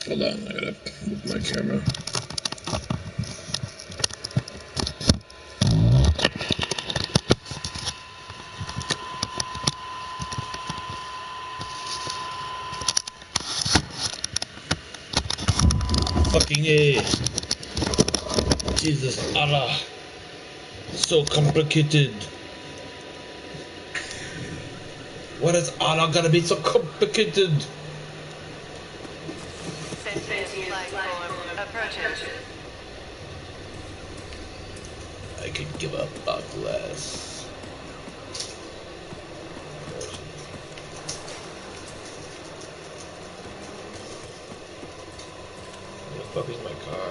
Hold on, I gotta move my camera. Fucking A. Jesus, Allah. So complicated. What is Allah gotta be so complicated? I could give up a less. Where the fuck is my car?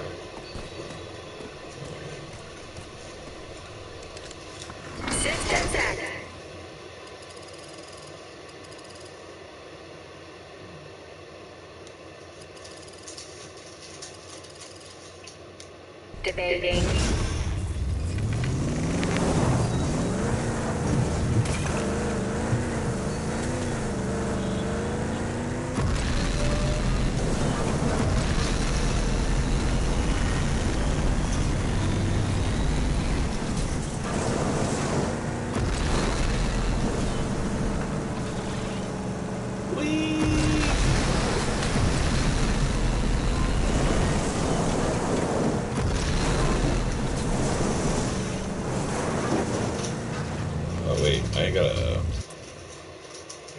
Debating.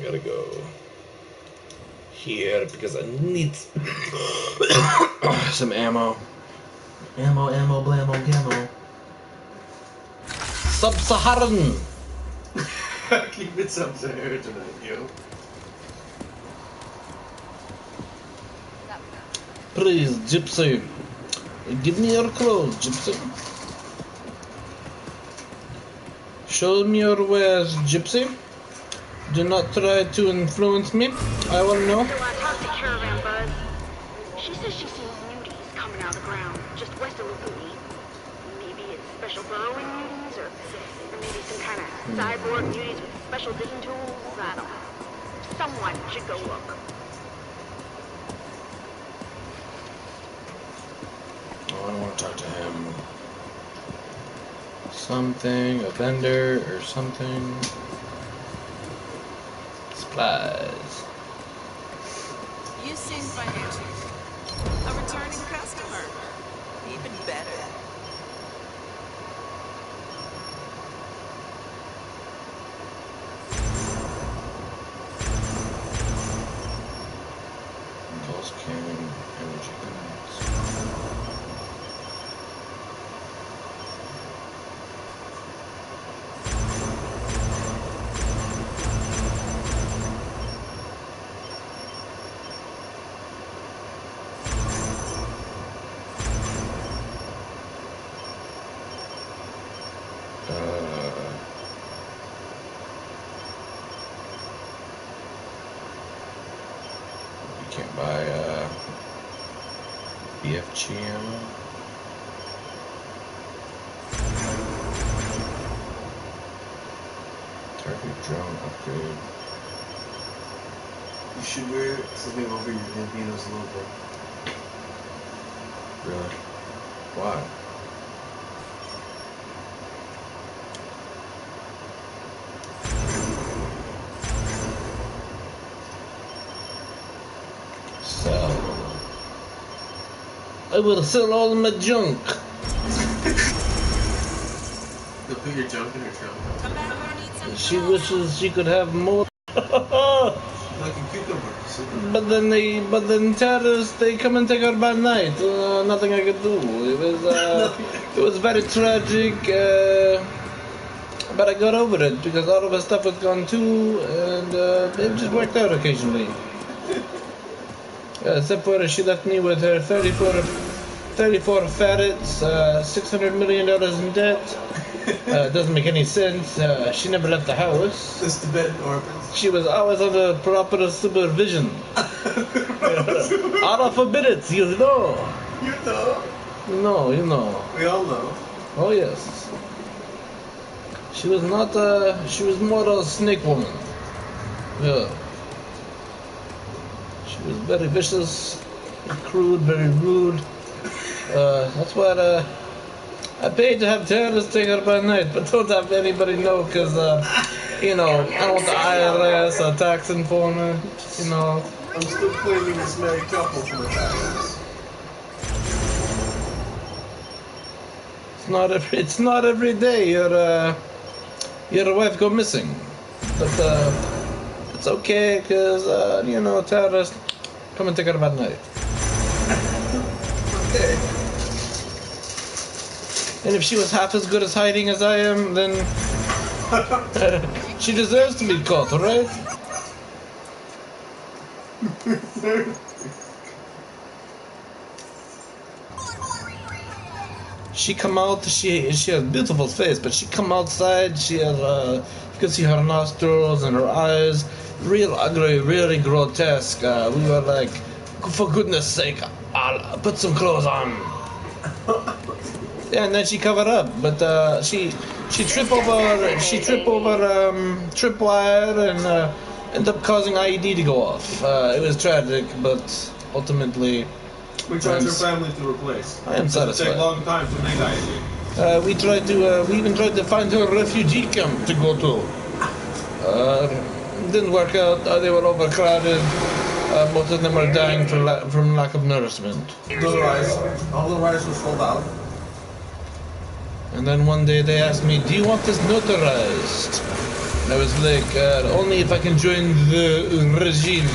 I gotta go here because I need some ammo. Ammo, blammo, gammo. Sub-Saharan! Keep it sub-Saharan tonight, yo. Please, Gypsy. Give me your clothes, Gypsy. Show me your wares, Gypsy. Do not try to influence me. I will know. So I talked to Caravan Buzz. She says she's seen muties coming out of the ground just west of Laguni. Maybe it's special burrowing muties, or maybe some kind of cyborg muties with special digging tools. I don't know. Someone should go look. Oh, I don't want to talk to him. Something, a vendor or something. Supplies. You seem financial. A returning customer. Even better. Pulse cannon, energy grenades. You can't buy BFG ammo. Target drone upgrade. You should wear something over your Gambinos a little bit. Really? Why? Sell. I will sell all my junk. They'll put your junk in her trunk. Come back when you need some She wishes she could have more. Like a cucumber. But then terrorists, they come and take her by night. Nothing I could do. It was very tragic. But I got over it because all of her stuff was gone too, and it just worked out occasionally. Except for she left me with her 34 ferrets, $600 million in debt. Doesn't make any sense. She never left the house. This Tibetan orphans. She was always under proper supervision. Allah forbid it, you know. You know. No, you know. We all know. Oh yes. She was not. She was more a snake woman. Yeah. She was very vicious crude, very rude. That's what I paid to have terrorists take her by night, but don't have anybody know, because, you know, I don't want the IRS or tax informant, you know. I'm still claiming this married couple from the taxes. It's not every day your wife go missing, but it's okay, because you know, terrorists come and take her by night. Okay. And if she was half as good as hiding as I am, then she deserves to be caught, right? She come out, she has a beautiful face, but she come outside, she has, you can see her nostrils and her eyes, real ugly, really grotesque. We were like, for goodness sake, I'll put some clothes on. Yeah, and then she covered up, but she trip over tripwire and end up causing IED to go off. It was tragic, but ultimately, We tried your family to replace. I am satisfied. It take a long time to make IED. We even tried to find her a refugee camp to go to. Didn't work out. They were overcrowded. Most of them were dying from lack of nourishment. All the rice was sold out. And then one day they asked me, "Do you want this notarized?" And I was like, "Only if I can join the regime."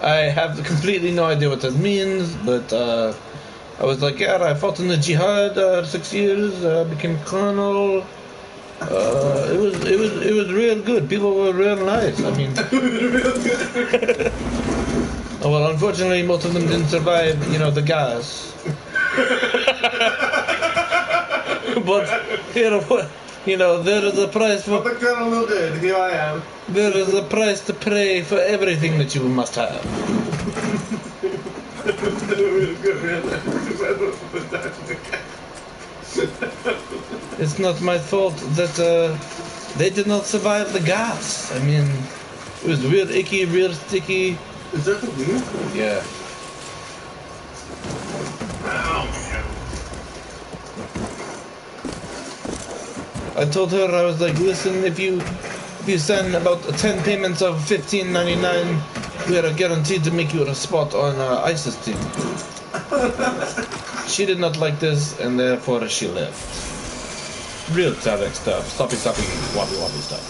I have completely no idea what that means, but I was like, yeah, I fought in the jihad 6 years, became a colonel. It was real good. People were real nice. I mean, well, unfortunately, most of them didn't survive, you know, the gas. But you know, there is a price for. The colonel did. Here I am. There is a price to pay for everything that you must have. It's not my fault that they did not survive the gas. I mean, it was real icky, real sticky. Is that the weed? Yeah. I told her, I was like, listen, if you send about 10 payments of $15.99, we are guaranteed to make you a spot on ISIS team. She did not like this, and therefore she left. Real Tarek stuff. Stoppy, wobbly stuff.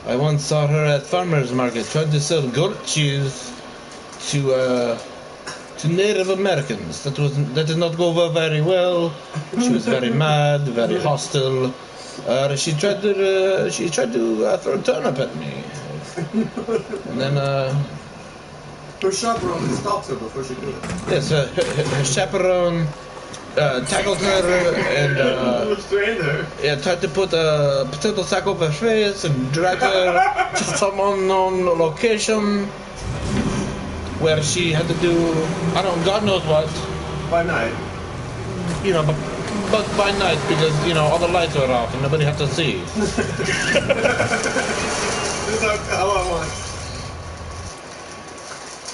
I once saw her at farmer's market trying to sell goat cheese to Native Americans. That did not go over very well. She was very mad, very hostile. She tried to throw a turnip at me, and then Her chaperone stopped her before she did it. yes, her chaperone tackled her and tried to put a potato sack over her face and drag her to some unknown location where she had to do, God knows what. By night. You know, but by night, because, you know, all the lights were off and nobody had to see. This is how I want.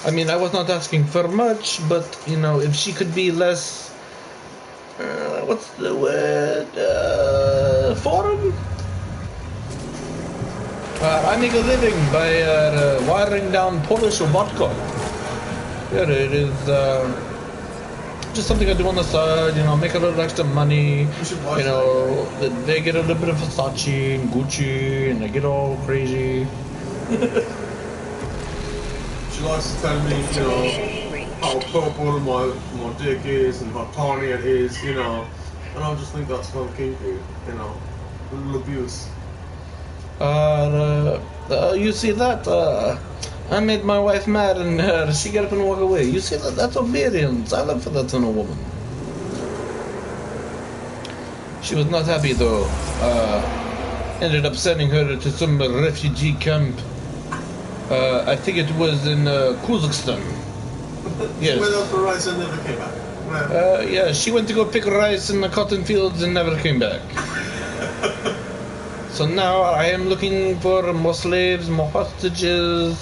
I mean, I was not asking for much, but, you know, if she could be less, what's the word, foreign? I make a living by watering down Polish vodka. Yeah, it is just something I do on the side, you know, make a little extra money. You know, they get a little bit of Versace and Gucci, and they get all crazy. She likes to tell me, you know, how purple my dick is and how tawny it is, you know. And I just think that's kind of kinky, you know. A little abuse. You see that? I made my wife mad and she got up and walked away. You see that? That's obedience. I look for that in a woman. She was not happy though. Ended up sending her to some refugee camp. I think it was in Kazakhstan. Yes. She went out for rice and never came back. Yeah, she went to go pick rice in the cotton fields and never came back. So now I am looking for more slaves, more hostages.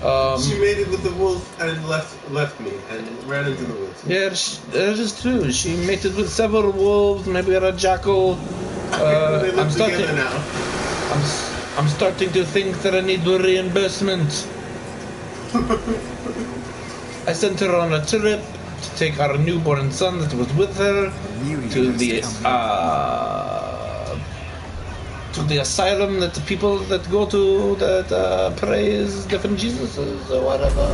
She made it with the wolf and left me and ran into the woods. Yeah, that is true. She mated with several wolves, maybe a jackal. They live together now. I'm starting to think that I need reimbursement. I sent her on a trip to take our newborn son that was with her to the asylum that the people that go to that praise different Jesuses or whatever.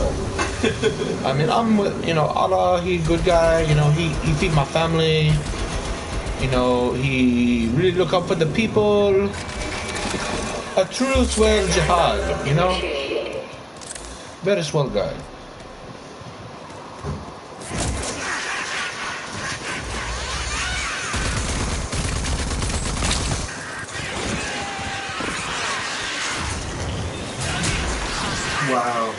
I mean, I'm with, Allah, he good guy, he feed my family, he really look out for the people. A true swell jihad, very swell guy. Wow.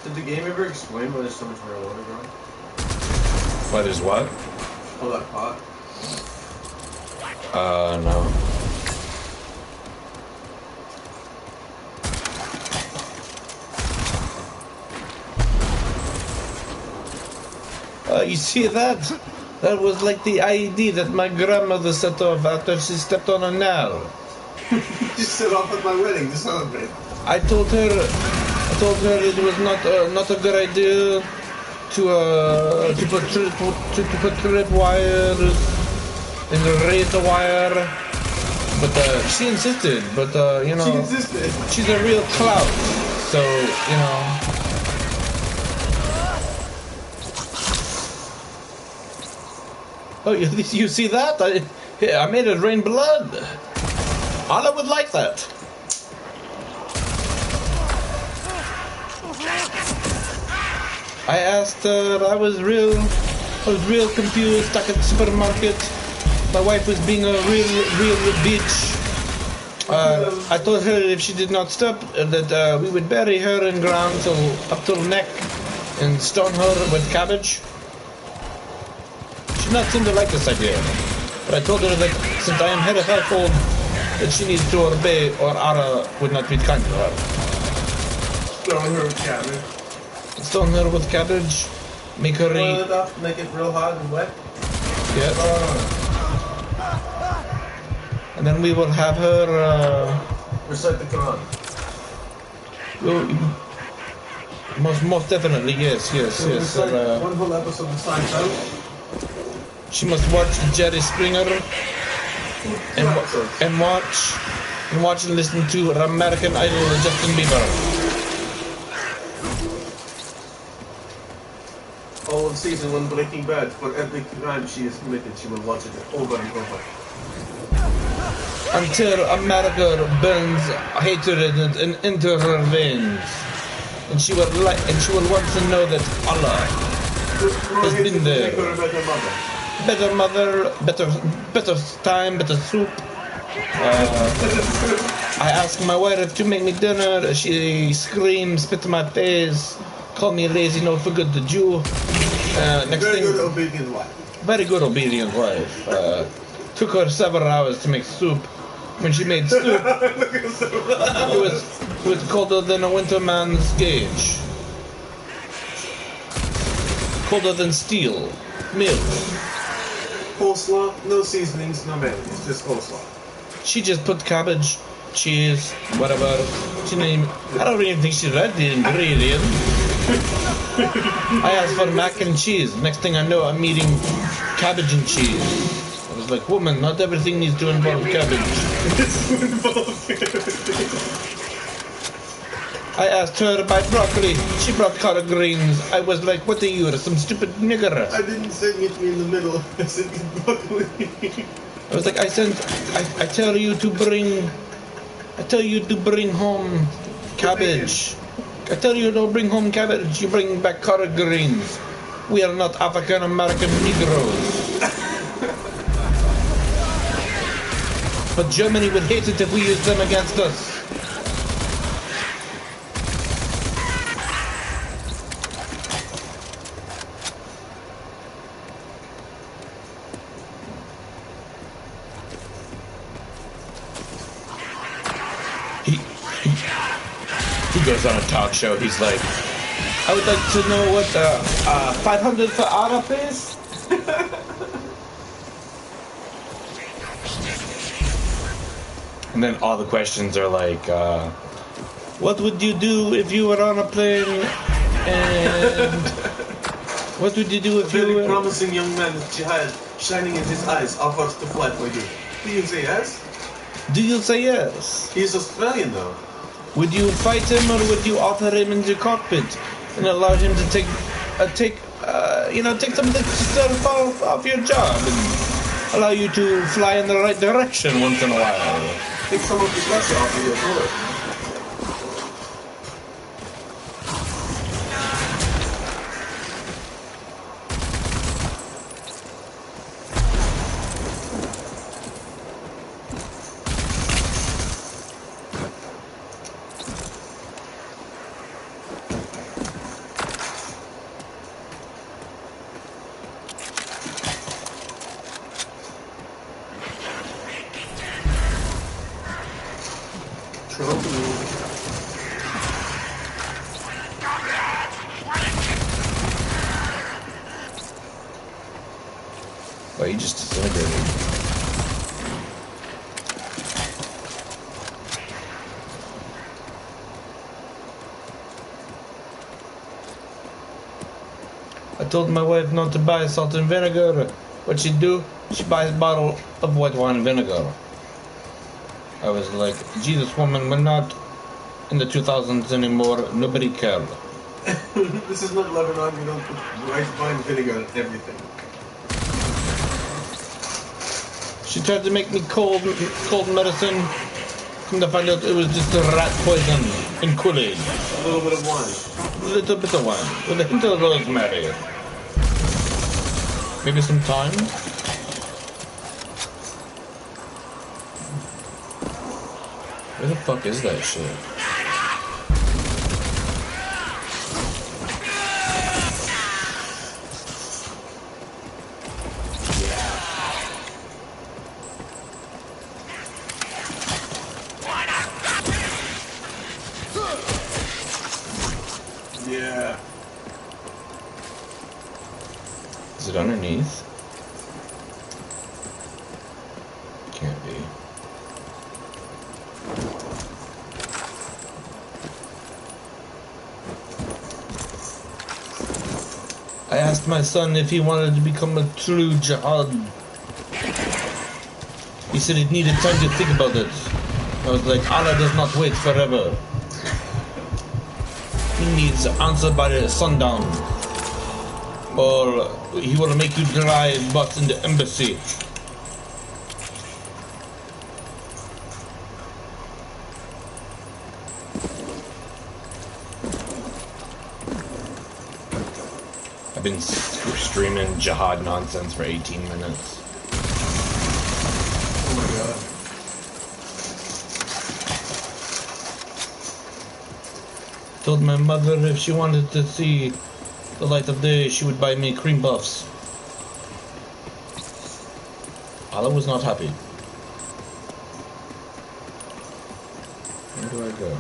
Did the game ever explain why there's so much marijuana growing? Why there's what? All that pot? No. You see that? That was like the IED that my grandmother set off after she stepped on a nail. You set off at my wedding to celebrate. I told her it was not a good idea to put trip wires and raise the wire, but she insisted. But She insisted. she's a real clout, so Oh, you see that? I made it rain blood. Allah would like that. I asked her. I was real confused. Stuck at the supermarket. My wife was being a real bitch. I told her if she did not stop, that we would bury her in ground up till neck and stone her with cabbage. She did not seem to like this idea, but I told her that since I am head of household, that she needs to obey, or Allah would not be kind to her. Stone her with cabbage. Stone her with cabbage, make her Boil eat. it up, make it real hot and wet. Yeah. And then we will have her. Recite the Quran. Most definitely, yes. Recite one whole episode of Seinfeld. She must watch Jerry Springer and watch and listen to American Idol Justin Bieber. All of season 1 Breaking Bad. For every crime she is committed, she will watch it over and over. Until America burns hatred into her veins, and she will want to know that Allah has been there. Make her a better mother. Better mother, better time, better soup. I ask my wife to make me dinner. She screams, spit in my face, call me lazy, no for good to Jew. Next Very thing, good obedient wife. very good obedient wife. Took her several hours to make soup. When she made soup, it was colder than a winter man's gauge. Colder than steel. Milk. Coleslaw, no seasonings, no mayonnaise, just coleslaw. She just put cabbage, cheese, whatever. I don't even think she read the ingredients. I asked for mac and cheese. Next thing I know, I'm eating cabbage and cheese. I was like, woman, not everything needs to involve cabbage. I asked her to buy broccoli. She brought collard greens. I was like, what are you, some stupid nigger? I didn't say meet me in the middle. I said broccoli. I was like, I tell you to bring home cabbage. I tell you don't bring home cabbage, you bring back collard greens. We are not African American Negroes. But Germany would hate it if we used them against us. He goes on a talk show. He's like, I would like to know what 500 for Ara, please. And then all the questions are like, what would you do if you were on a plane? And what would you do if you were... A very promising young man with jihad shining in his eyes offers to fly for you. Do you say yes? Do you say yes? He's Australian though. Would you fight him, or would you offer him in the cockpit and allow him to take some of the stuff off your job and allow you to fly in the right direction once in a while? Take some of the pressure off of your bullet. Oh, you just disintegrated. I told my wife not to buy salt and vinegar. What she do? She buys a bottle of white wine and vinegar. I was like, Jesus, woman, we're not in the 2000s anymore. Nobody cared. This is not Lebanon. You don't put white wine and vinegar on everything. She tried to make me cold medicine. Come to find out it was just a rat poison in Kool-Aid. A little bit of wine. A little bit of wine. With a hint of rosemary. Maybe some thyme? Where the fuck is that shit? Yeah. Is it underneath? Can't be. I asked my son if he wanted to become a true jihad. He said he needed time to think about it. I was like, Allah does not wait forever. He needs answer by the sundown, or he will make you drive bus in the embassy. I've been streaming jihad nonsense for 18 minutes. Oh my god. Told my mother if she wanted to see the light of day, she would buy me cream puffs. Allah was not happy. Where do I go?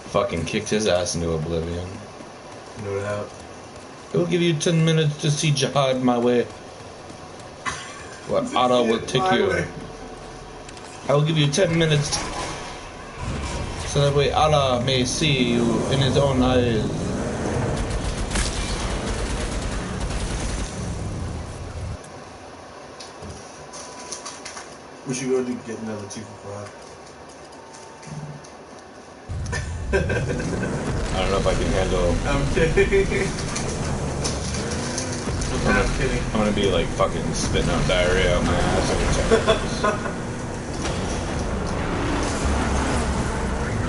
Fucking kicked his ass into oblivion. No doubt. It will give you 10 minutes to see jihad my way. What Allah will take you. I will give you 10 minutes so that way Allah may see you in his own eyes. We should go get another 2 for 5. I don't know if I can handle. I'm kidding. I'm kidding. I'm gonna be like fucking spitting out diarrhea out my ass every time.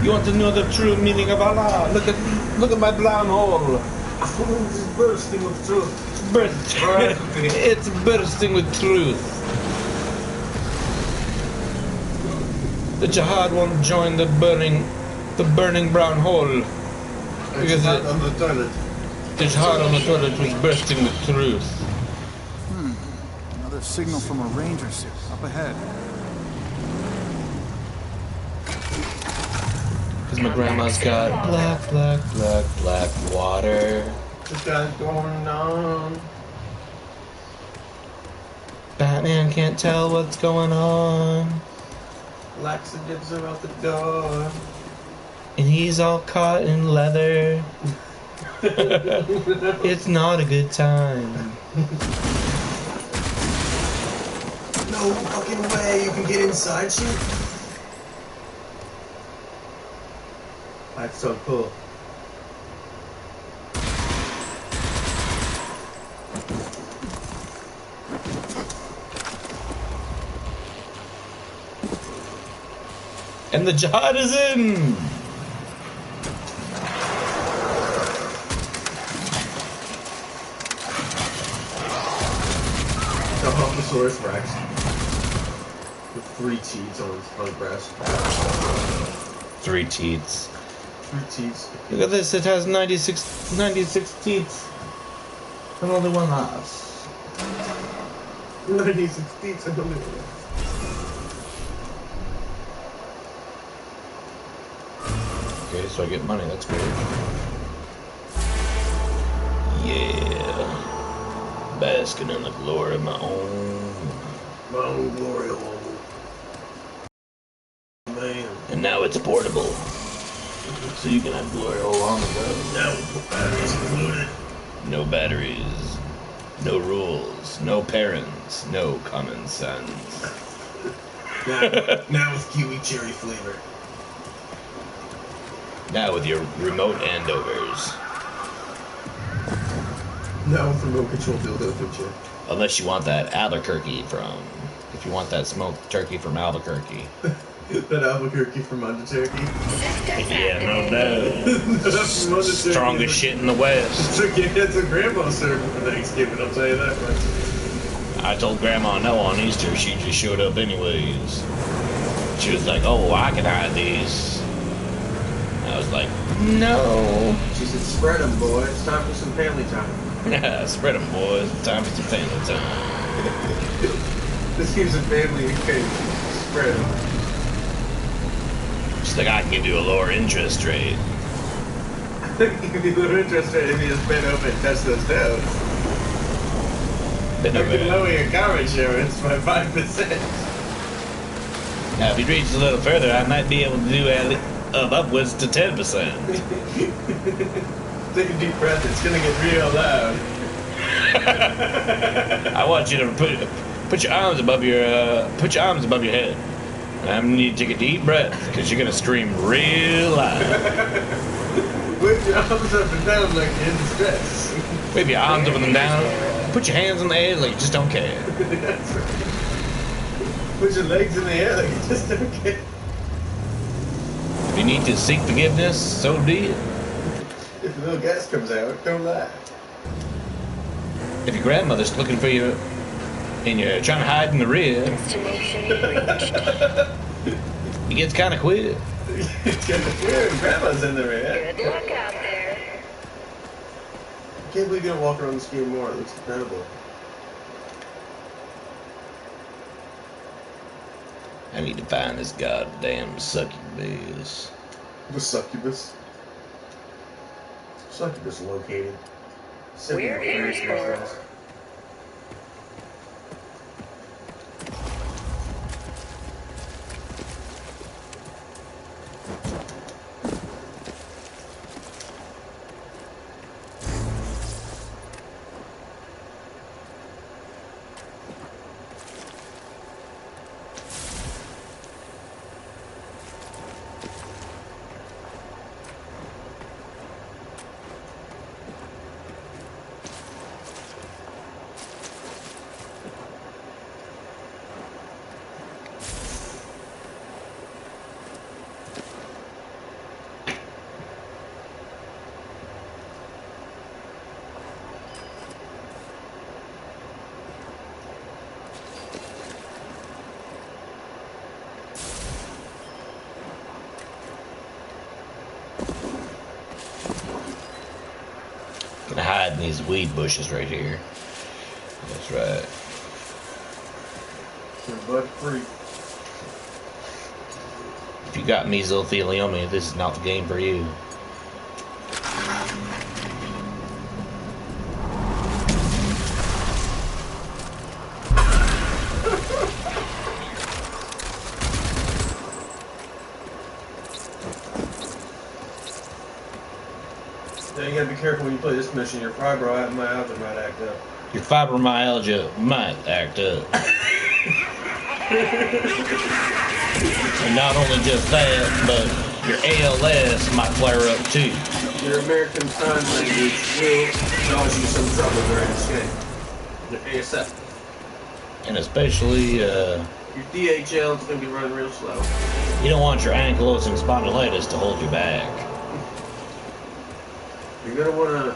You want to know the true meaning of Allah? Look at my brown hole. It's bursting with truth. It's bursting with truth. The jihad won't join the burning brown hole because It's on the toilet. the jihad on the toilet was bursting with truth. Another signal from a ranger suit up ahead. Because my grandma's got black water. What's that going on? Batman can't tell what's going on. Laxatives are out the door. And he's all caught in leather. It's not a good time. No fucking way you can get inside shit. That's so cool. And the jihad is in! The Hunkosaurus Rex. With 3 teeth on his front breast. 3 teats. 3 teeth. Look at this, it has 96 teats. And only one ass. 96 teeth and only one. Okay, so I get money, that's good. Yeah. Basking in the glory of my own. My own glory hole. Man. And now it's portable. So you can have glory hole on the go. Now batteries included. No batteries. No rules. No parents. No common sense. Now with kiwi cherry flavor. Now with your remote andovers. Now with remote control dildo picture. Unless you want that Albuquerque from... If you want that smoked turkey from Albuquerque. That Albuquerque from under turkey. Yeah, no doubt. Strongest shit in the West. It's a grandma serving for Thanksgiving, I'll tell you that much. I told Grandma no on Easter. She just showed up anyways. She was like, oh, I can hide these. I was like, no. She said, spread them, boy. It's time for some family time. Yeah, spread them, boys. Time for some family time. This gives a family occasion. Spread them. She's like, I can give you a lower interest rate. Give you a little interest rate if you just bend over and touch those toes. Bend I over. can lower your car insurance by 5%. Now, if you reach a little further, I might be able to do upwards to 10%. Take a deep breath. It's gonna get real loud. I want you to put your arms above your head. And I'm gonna need to take a deep breath because you're gonna scream real loud. Whip your arms up and down like you're in distress. Wave your arms up and down. Put your hands in the air like you just don't care. That's right. Put your legs in the air like you just don't care. If you need to seek forgiveness, so be it. If a little gas comes out, don't laugh. If your grandmother's looking for you and you're trying to hide in the rear, Destination reached. it gets kind of quick. It's kind of weird. Grandma's in the rear. Good luck out there. I can't believe you're gonna walk around this game more. It looks incredible. I need to find this goddamn succubus. The succubus. Succubus located. We're here for- hide in these weed bushes right here. That's right. You're bud free. If you got mesothelioma, this is not the game for you. Now you gotta be careful when you play this mission. Your fibromyalgia might act up. Your fibromyalgia might act up. And not only just that, but your ALS might flare up too. Your American Sign Language will cause you some trouble during this game. Your ASF. And especially, Your DHL is gonna be running real slow. you don't want your ankylosing spondylitis to hold you back. You're gonna wanna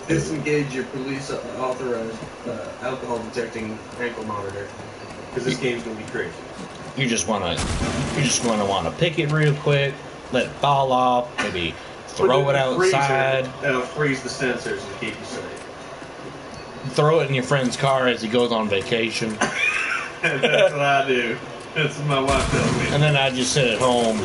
disengage your police authorized alcohol detecting ankle monitor. Because this game's gonna be crazy. You just wanna wanna pick it real quick, let it fall off, maybe throw it outside. That'll freeze the sensors and keep you safe. Throw it in your friend's car as he goes on vacation. That's what I do. That's what my wife tells me. And then I just sit at home,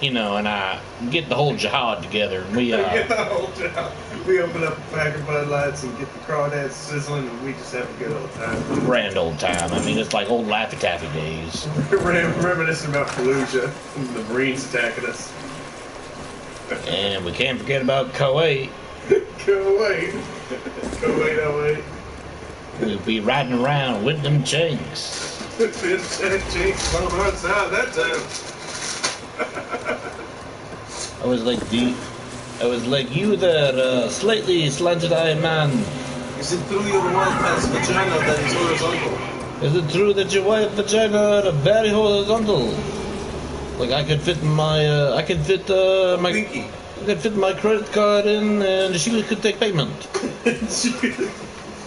you know, and I get the whole jihad together. And we Get the whole job. We open up a pack of Bud Lights and get the crawdads sizzling, and we just have a good old time. grand old time. I mean, it's like old Laffy Taffy days. Reminiscing about Fallujah and the Marines attacking us. And we can't forget about Kuwait. Kuwait. Kuwait 08. We'll be riding around with them chinks. Jinx on our side that time. I was like you there, slightly slanted-eyed man. Is it through your wife-ass vagina that is horizontal? Is it true that your wife vagina are very horizontal? Like I could fit my, Pinky. I could fit my credit card in, and she could take payment.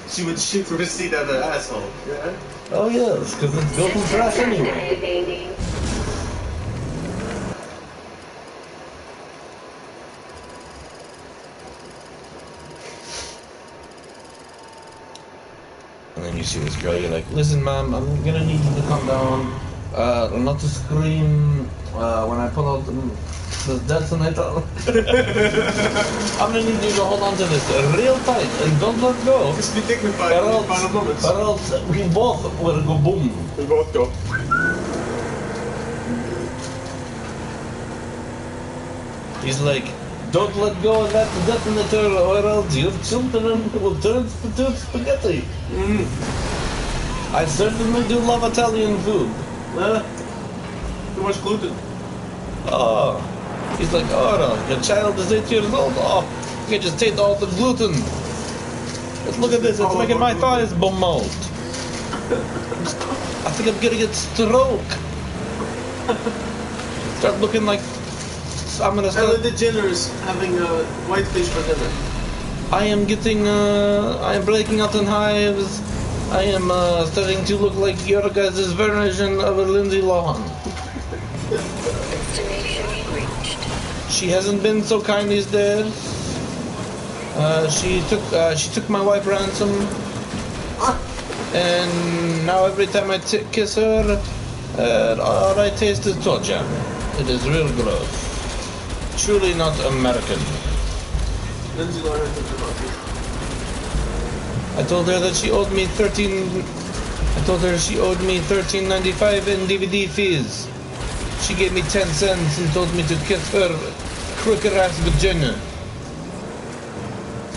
She would shoot the receipt out of her asshole. Yeah. Oh yes, because it's built from trash anyway. And then you see this girl, you're like, listen ma'am, I'm gonna need you to come down, not to scream when I pull out the detonator. I'm gonna need you to hold on to this real tight and don't let go. Just be dignified in the final moments. Or else we both will go boom. We both go. He's like, don't let go of that detonator or else your children will turn to spaghetti. I certainly do love Italian food. Too much gluten. Oh. He's like, oh no, your child is 8 years old. Oh, you can just take all the gluten. Just look at this, it's making my thighs bum out. I think I'm gonna get stroke. Start looking like I'm gonna start. Ellen DeGeneres having whitefish for dinner. I am I am breaking out in hives. I am starting to look like your guys' version of a Lindsay Lohan. She hasn't been so kind these days. She took my wife ransom, and now every time I kiss her, all I taste is toe jam. It is real gross. Truly not American. Lindsay Lohan took her monkey. I told her that she owed me $13.95 in DVD fees. She gave me 10 cents and told me to kiss her crooked ass vagina.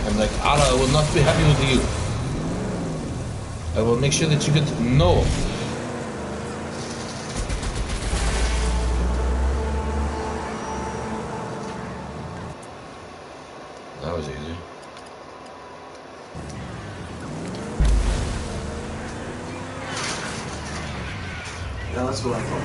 I'm like, Allah, I will not be happy with you. I will make sure that you get no. That was easy. Yeah, that's what I thought.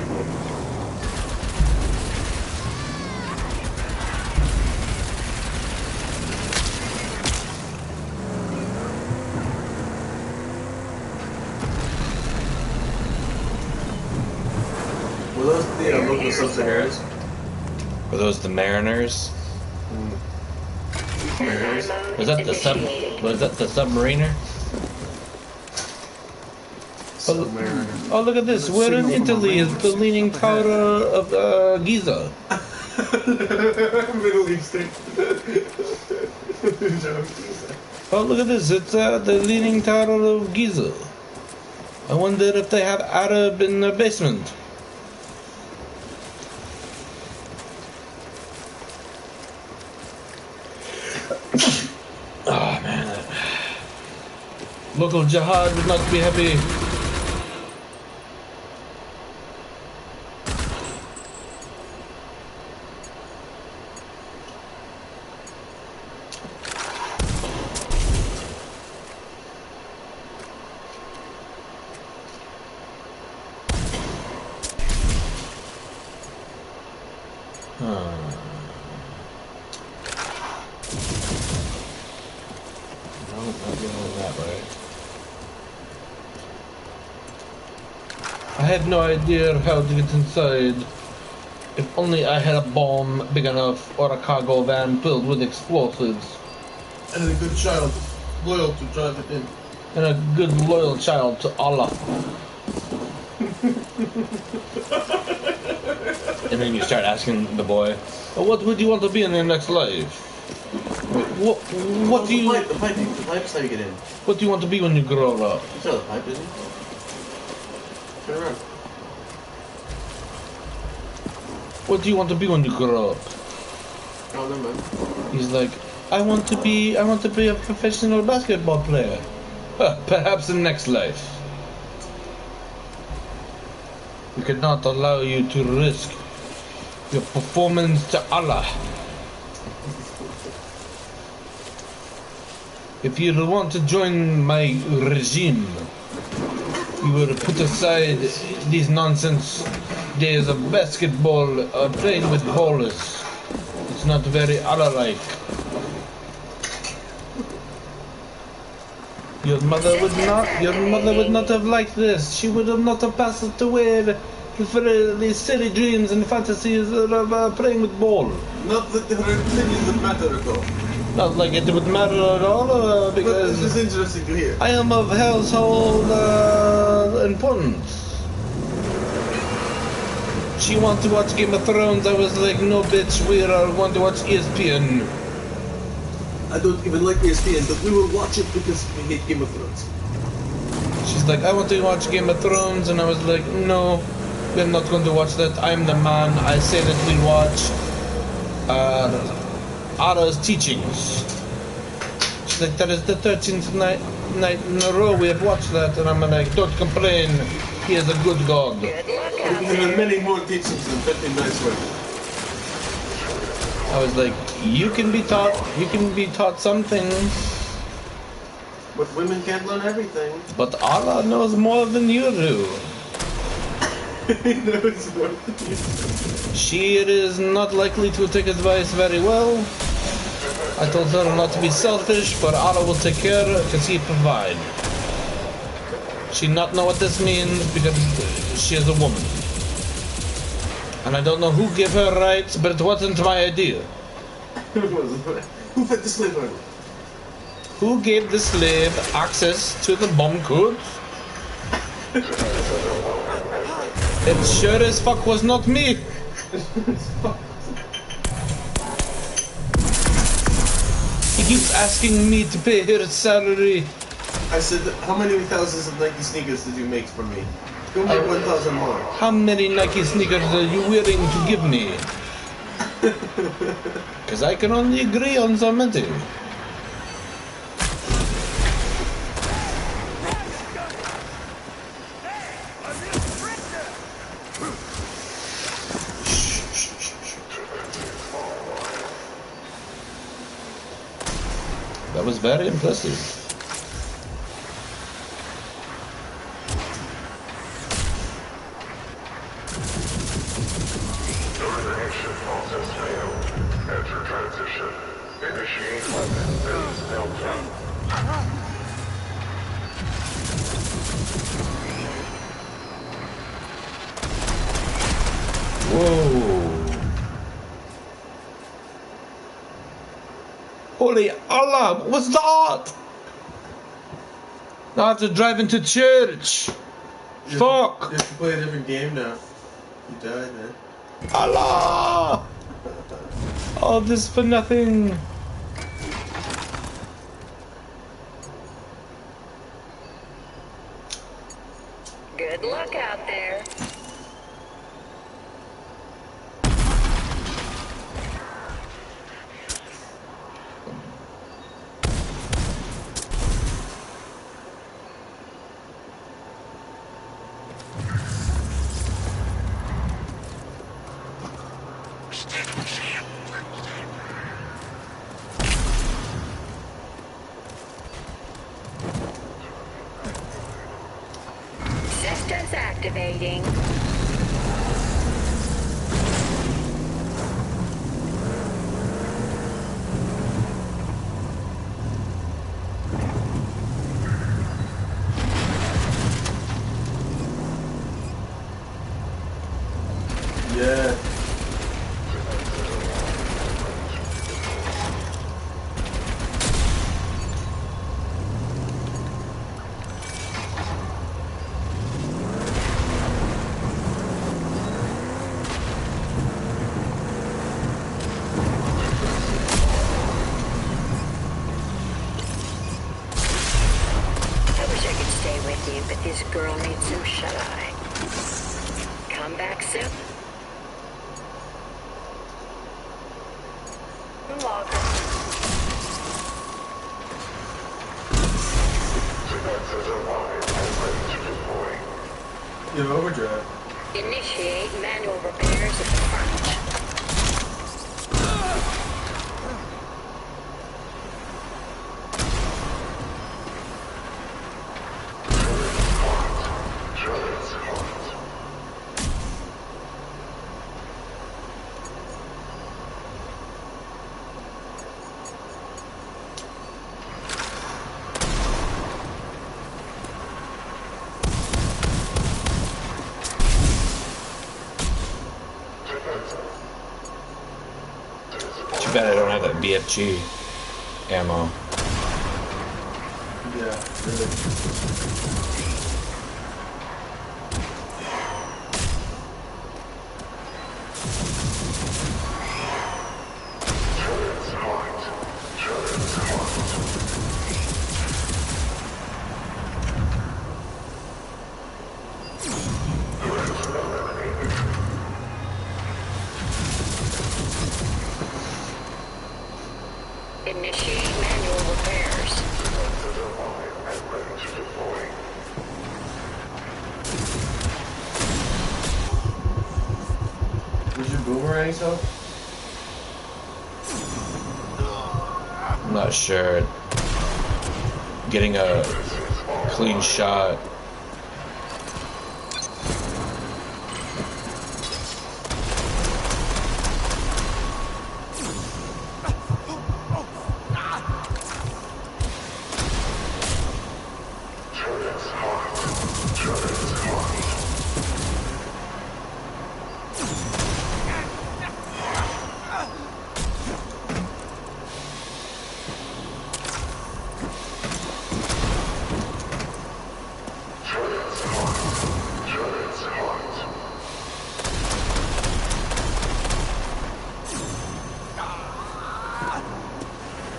Were those the local sub-Saharans? Were those the Mariners? Was that the sub? Was that the submariner? Oh, look at this. We're in Italy. It's the Leaning Tower of Giza. Middle Eastern. Oh, look at this. It's the Leaning Tower of Giza. I wonder if they have Arab in their basement. Oh, man. Local jihad would not be happy. I have no idea how to get inside. If only I had a bomb big enough or a cargo van filled with explosives. And a good child, loyal to drive it in. And a good loyal child to Allah. And then you start asking the boy, what would you want to be in your next life? What do you... The pipe's how you get in. What do you want to be when you grow up? You saw the pipe, isn't it? Turn around. What do you want to be when you grow up? Oh, never mind. He's like, I want to be a professional basketball player. Perhaps in next life. We cannot allow you to risk your performance to Allah. If you want to join my regime, you will put aside these nonsense days of basketball playing with balls. It's not very Allah-like. Your mother would not have liked this. She would have not have passed away for these silly dreams and fantasies of playing with ball. Not that her opinion would matter at all. Not like it would matter at all, because this is interesting to hear. I am of household importance. She wanted to watch Game of Thrones. I was like, no, bitch, we are going to watch ESPN. I don't even like ESPN, but we will watch it because we hate Game of Thrones. She's like, I want to watch Game of Thrones, and I was like, no, we're not going to watch that. I'm the man. I say that we watch Allah's teachings. She's like, that is the 13th night in a row we have watched that, and I'm like, don't complain. He is a good God. There are many more teachings than 13 nights worth. I was like, you can be taught some things, But women can't learn everything. but Allah knows more than you do. He knows more. She is not likely to take advice very well. I told her not to be selfish, but Allah will take care because He provides. She not know what this means because she is a woman. And I don't know who gave her rights, but it wasn't my idea. Who fed the slave owner? Who gave the slave access to the bomb codes? It sure as fuck was not me. He keeps asking me to pay her salary. I said, how many thousands of Nike sneakers did you make for me? Go make 1,000 more. How many Nike sneakers are you willing to give me? Because I can only agree on so many. That was very impressive. Holy Allah, what's that? Now I have to drive into church. Fuck. You have to play a different game now. You died, man. Allah! All this for nothing. Good luck out there. Systems activating. Yeah. I wish I could stay with you, but this girl needs some shut-eye. Come back soon. Locker. You have overdrive. Initiate manual repairs at the front. Too bad I don't have that BFG ammo. Yeah, really. Initiate manual repairs. Was your boomerang so? I'm not sure. Getting a clean shot.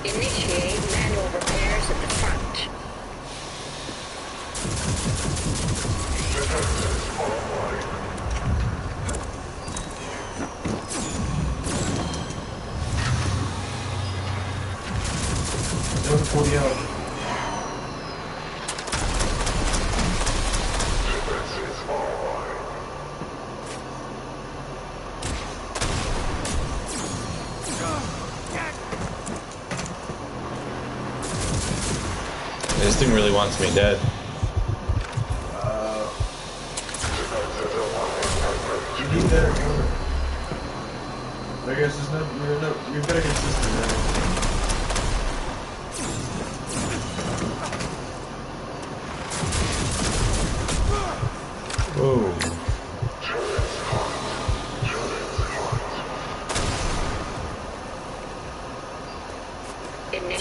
Initiate manual repairs at the front. Don't 40 out. This thing really wants me dead. You need better cover. I guess there's you're better consistent now. Whoa. Initiate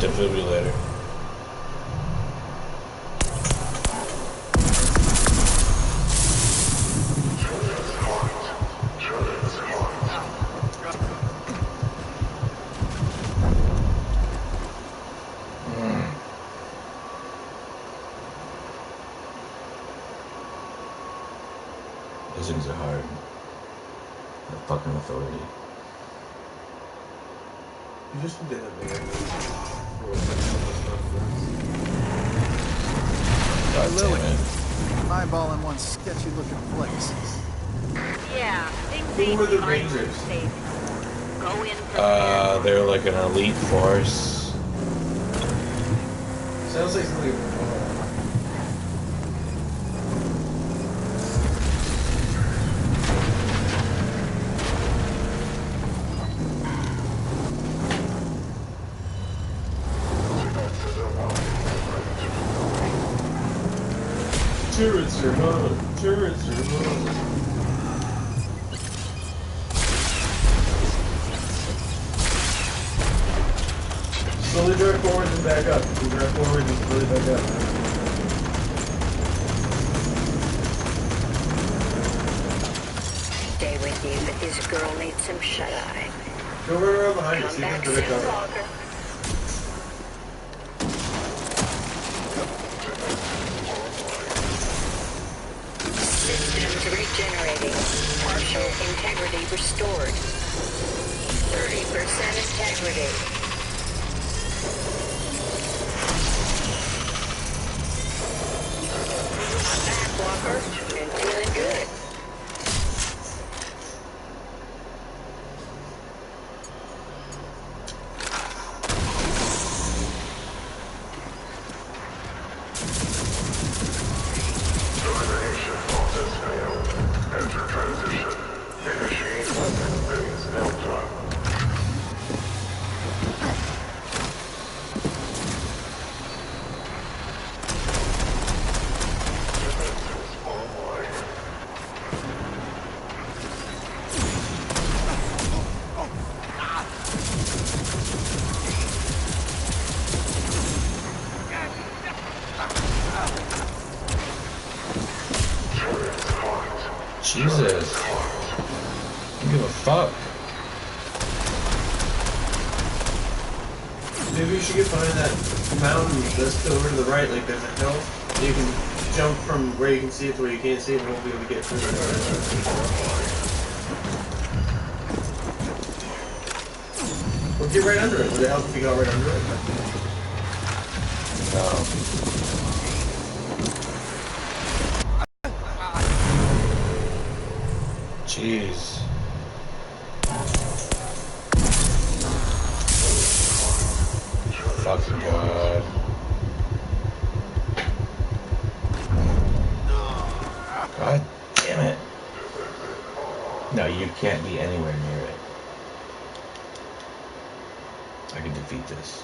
defibrillator. Those things are hard. The fucking authority. You just did that, man. God Lily. damn it. Eyeballing one sketchy looking place. Yeah, things Who ain't were the fine Rangers? safe. Go in for They're like an elite force. Sounds like something. Turrets are on. Turrets are on. Slowly drive forward and back up. You drive forward and slowly back up. Stay with you, but this girl needs some shut-eye. Go right around behind you. Come See if back you soon, can cover. Walker. Systems regenerating. Partial integrity restored. 30% integrity. I'm back, Walker, and feeling good. Jesus. I don't give a fuck. Maybe you should get behind that mountain that's still over to the right. Like there's a hill. You can jump from where you can see it to where you can't see it, and we'll be able to get through it. Or get right under it. Would it help if you got right under it? No. Jeez. Fucking God. God damn it. No, you can't be anywhere near it. I can defeat this.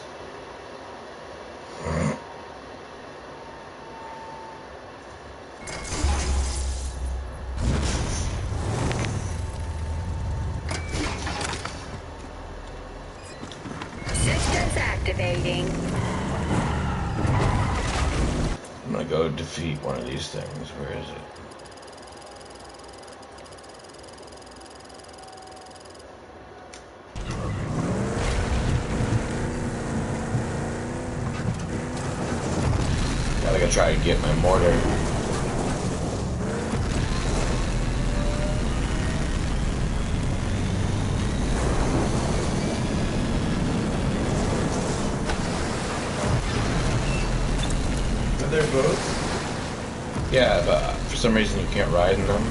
Systems activating. I'm gonna go defeat one of these things. Where is it? Gotta try to get my mortar. Are there boats? Yeah, but for some reason you can't ride in them.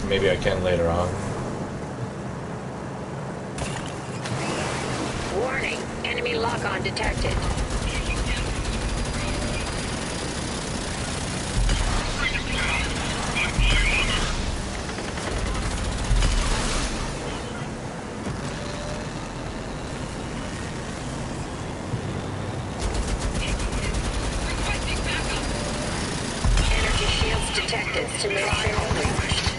Maybe I can later on. Warning. Enemy lock-on detected. Energy shields detected. Simulation breached.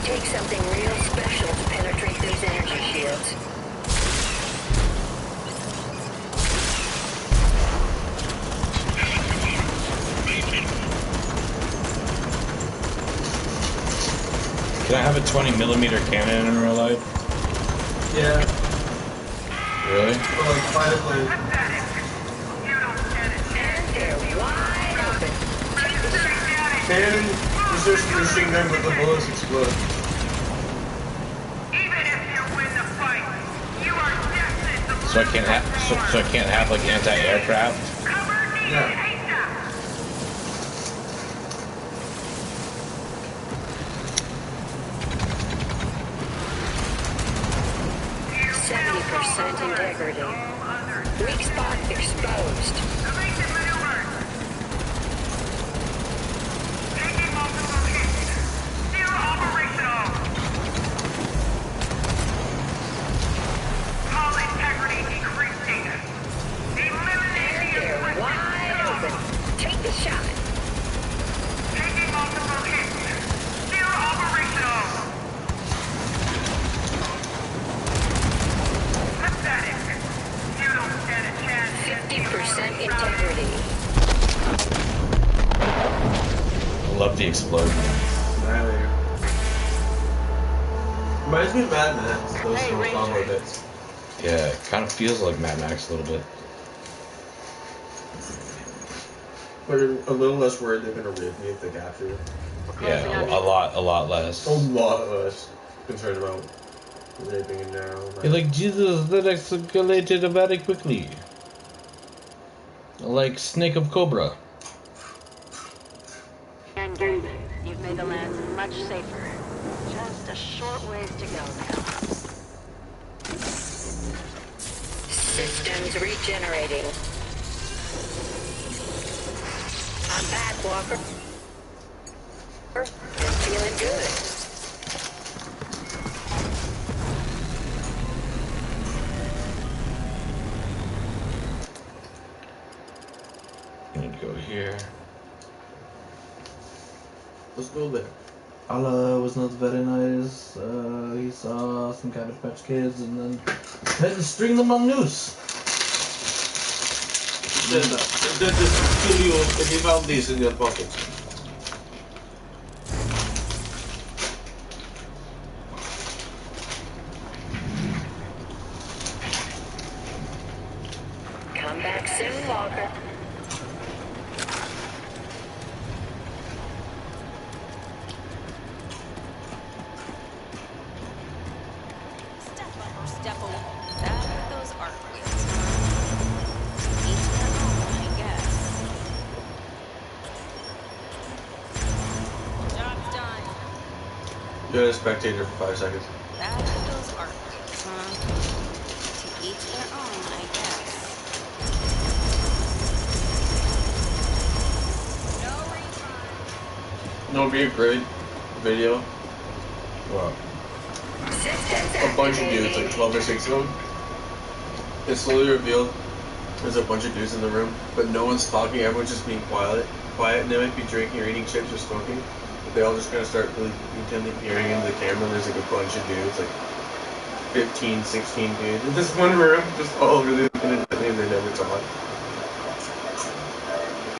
take something real special to penetrate those energy shields. Can I have a 20mm cannon in real life? Yeah. Really? For like fighter planes. And they're wide open. Check the shot. Cannon is just a machine gun, but the bullets explode. So I can't have like anti-aircraft? Yeah. 70% integrity. Weak spot exposed. And they're wide open. Take the shot. Integrity. I love the explosion. Annihilator. Reminds me of Mad Max, those Hey, little combo Ranger. bits. Yeah, it kind of feels like Mad Max a little bit. But a little less worried they're gonna rape me if they capture it. Yeah, a lot less. A lot of us concerned about raping him now. You're like, Jesus, that escalated very quickly. Like Snake of Cobra. And you've made the lands much safer. Just a short ways to go now. Systems regenerating. I'm back, Walker. And feeling good. I need to go here. Let's go there. Allah was not very nice. He saw some Cabbage Patch Kids and then had to string them on noose. Then just kill you if you found these in your pocket. Come back soon, Walker. Step over. That those art wheels. Each their own, I guess. Job's done. You're a spectator for 5 seconds. That those art wheels, huh? To each their own, I guess. No refund. No, it'd be a great video. Well, A bunch of dudes, like 12 or 6 of them. It's slowly revealed there's a bunch of dudes in the room, but no one's talking, everyone's just being quiet, and they might be drinking or eating chips or smoking, but they all just kind of start really intently peering into the camera, and there's like a bunch of dudes, like 15, 16 dudes, in this one room, just all really looking intently and they never talk.